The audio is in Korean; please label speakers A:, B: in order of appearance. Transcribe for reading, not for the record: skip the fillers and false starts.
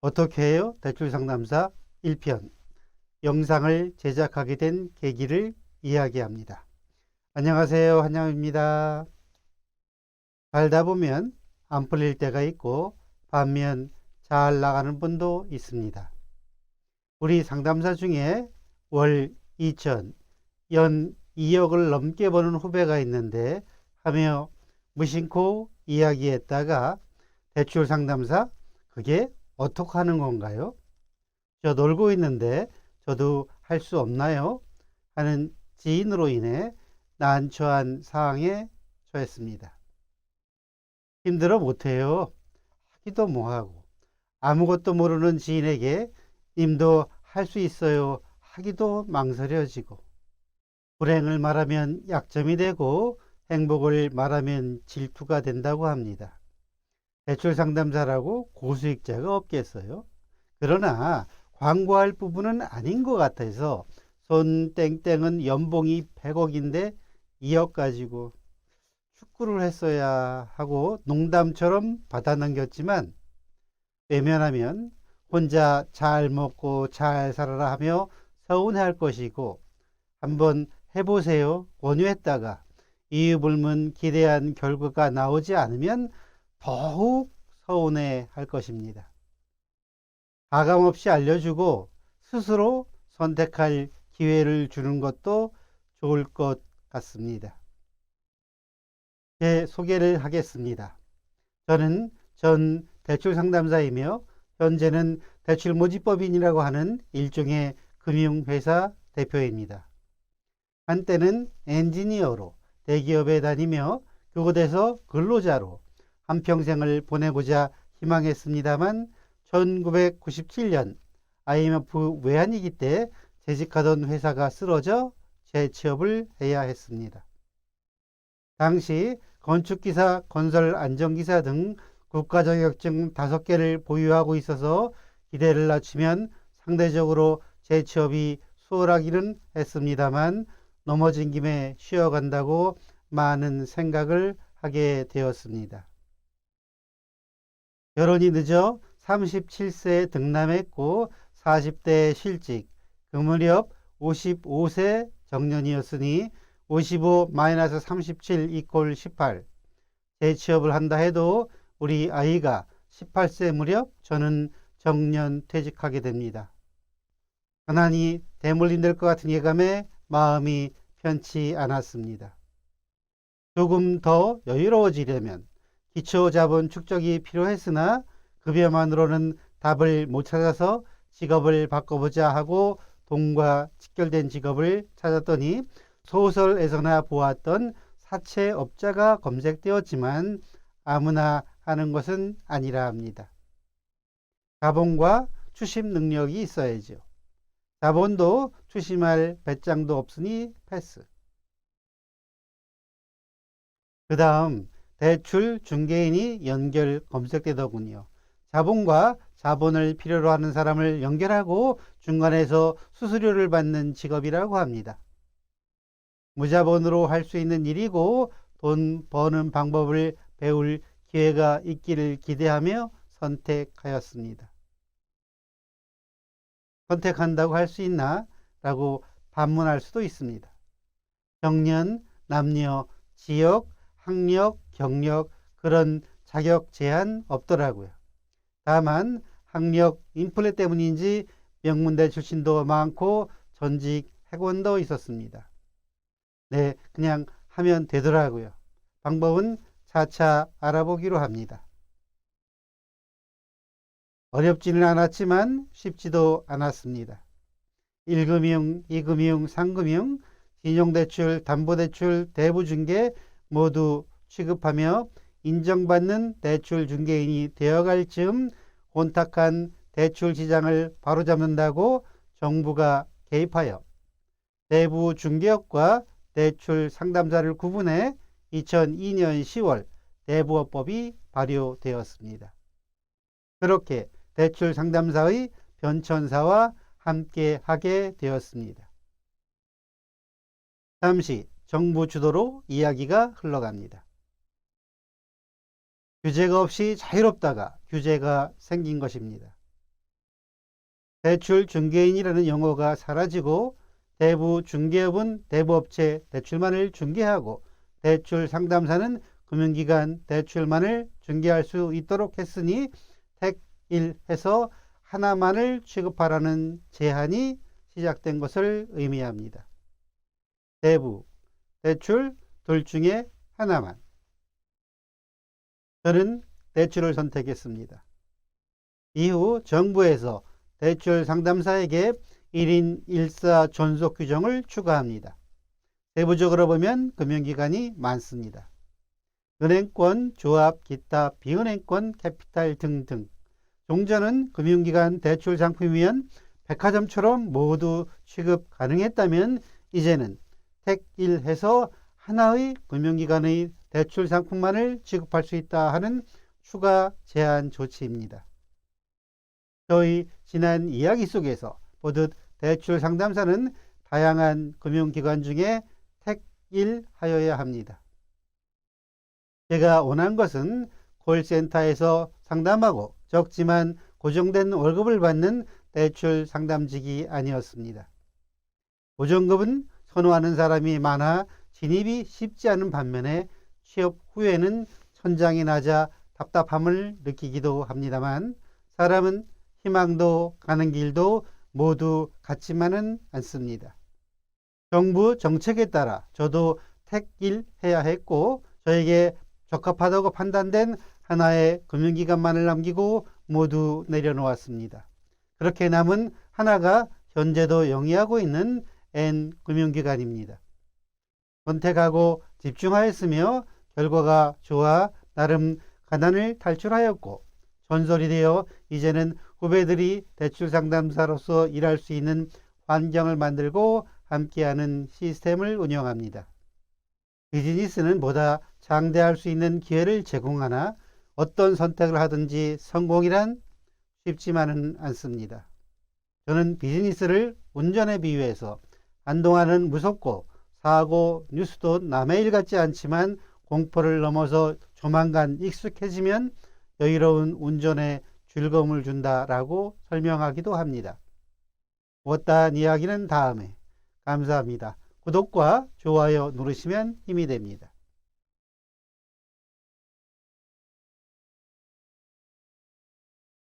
A: 어떻게 해요? 대출상담사 1편 영상을 제작하게 된 계기를 이야기합니다. 안녕하세요. 한양입니다. 살다 보면 안 풀릴 때가 있고 반면 잘 나가는 분도 있습니다. 우리 상담사 중에 월 2천, 연 2억을 넘게 버는 후배가 있는데 하며 무심코 이야기했다가 대출 상담사 그게 어떻게 하는 건가요? 저 놀고 있는데 저도 할 수 없나요? 하는 지인으로 인해 난처한 상황에 처했습니다. 힘들어 못해요. 하기도 뭐하고 아무것도 모르는 지인에게 님도 할 수 있어요. 하기도 망설여지고 불행을 말하면 약점이 되고 행복을 말하면 질투가 된다고 합니다. 대출 상담사라고 고수익자가 없겠어요? 그러나 광고할 부분은 아닌 것 같아서 손 땡땡은 연봉이 100억인데 2억 가지고 축구를 했어야 하고 농담처럼 받아 넘겼지만 외면하면 혼자 잘 먹고 잘 살아라 하며 서운해할 것이고 한번 해보세요 권유했다가 이유불문 기대한 결과가 나오지 않으면 더욱 서운해할 것입니다. 가감없이 알려주고 스스로 선택할 기회를 주는 것도 좋을 것 같습니다. 제 소개를 하겠습니다. 저는 전 대출 상담사이며 현재는 대출 모집법인이라고 하는 일종의 금융회사 대표입니다. 한때는 엔지니어로 대기업에 다니며 그곳에서 근로자로 한평생을 보내고자 희망했습니다만 1997년 IMF 외환위기 때 재직하던 회사가 쓰러져 재취업을 해야 했습니다. 당시 건축기사, 건설안전기사 등 국가자격증 5개를 보유하고 있어서 기대를 낮추면 상대적으로 재취업이 수월하기는 했습니다만 넘어진 김에 쉬어간다고 많은 생각을 하게 되었습니다. 결혼이 늦어 37세에 등남했고 40대 실직, 그 무렵 55세 정년이었으니 55-37 = 18. 재취업을 한다 해도 우리 아이가 18세 무렵 저는 정년 퇴직하게 됩니다. 가난이 대물림 될 것 같은 예감에 마음이 편치 않았습니다. 조금 더 여유로워지려면 기초자본 축적이 필요했으나 급여만으로는 답을 못 찾아서 직업을 바꿔보자 하고 돈과 직결된 직업을 찾았더니 소설에서나 보았던 사채업자가 검색되었지만 아무나 하는 것은 아니라 합니다. 자본과 추심 능력이 있어야죠. 자본도 추심할 배짱도 없으니 패스. 그 다음 대출 중개인이 연결 검색되더군요. 자본과 자본을 필요로 하는 사람을 연결하고 중간에서 수수료를 받는 직업이라고 합니다. 무자본으로 할 수 있는 일이고 돈 버는 방법을 배울 기회가 있기를 기대하며 선택하였습니다. 선택한다고 할 수 있나? 라고 반문할 수도 있습니다. 정년, 남녀, 지역, 학력, 경력 그런 자격 제한 없더라고요. 다만 학력 인플레 때문인지 명문대 출신도 많고 전직 학원도 있었습니다. 네, 그냥 하면 되더라고요. 방법은 차차 알아보기로 합니다. 어렵지는 않았지만 쉽지도 않았습니다. 1금융, 2금융, 3금융, 신용대출, 담보대출, 대부중개 모두 취급하며 인정받는 대출 중개인이 되어갈 즈음 혼탁한 대출 시장을 바로잡는다고 정부가 개입하여 대부 중개업과 대출 상담사를 구분해 2002년 10월 대부업법이 발효되었습니다. 그렇게 대출 상담사의 변천사와 함께 하게 되었습니다. 잠시 정부 주도로 이야기가 흘러갑니다. 규제가 없이 자유롭다가 규제가 생긴 것입니다. 대출 중개인이라는 용어가 사라지고 대부 중개업은 대부업체 대출만을 중개하고 대출 상담사는 금융기관 대출만을 중개할 수 있도록 했으니 택1해서 하나만을 취급하라는 제한이 시작된 것을 의미합니다. 대부, 대출 둘 중에 하나만. 저는 대출을 선택했습니다. 이후 정부에서 대출 상담사에게 1인 1사 존속 규정을 추가합니다. 세부적으로 보면 금융기관이 많습니다. 은행권, 조합, 기타, 비은행권, 캐피탈 등등. 종전은 금융기관 대출 상품이면 백화점처럼 모두 취급 가능했다면 이제는 택1해서 하나의 금융기관의 대출 상품만을 취급할 수 있다 하는 추가 제한 조치입니다. 저희 지난 이야기 속에서 보듯 대출 상담사는 다양한 금융기관 중에 택1 하여야 합니다. 제가 원한 것은 콜센터에서 상담하고 적지만 고정된 월급을 받는 대출 상담직이 아니었습니다. 고정급은 선호하는 사람이 많아 진입이 쉽지 않은 반면에 취업 후에는 천장이 낮아 답답함을 느끼기도 합니다만 사람은 희망도 가는 길도 모두 같지만은 않습니다. 정부 정책에 따라 저도 택1 해야 했고 저에게 적합하다고 판단된 하나의 금융기관만을 남기고 모두 내려놓았습니다. 그렇게 남은 하나가 현재도 영위하고 있는 N금융기관입니다. 선택하고 집중하였으며 결과가 좋아 나름 가난을 탈출하였고 전설이 되어 이제는 후배들이 대출 상담사로서 일할 수 있는 환경을 만들고 함께하는 시스템을 운영합니다. 비즈니스는 보다 장대할 수 있는 기회를 제공하나 어떤 선택을 하든지 성공이란 쉽지만은 않습니다. 저는 비즈니스를 운전에 비유해서 한동안은 무섭고 사고 뉴스도 남의 일 같지 않지만 공포를 넘어서 조만간 익숙해지면 여유로운 운전에 즐거움을 준다라고 설명하기도 합니다. 못다한 이야기는 다음에. 감사합니다. 구독과 좋아요 누르시면 힘이 됩니다.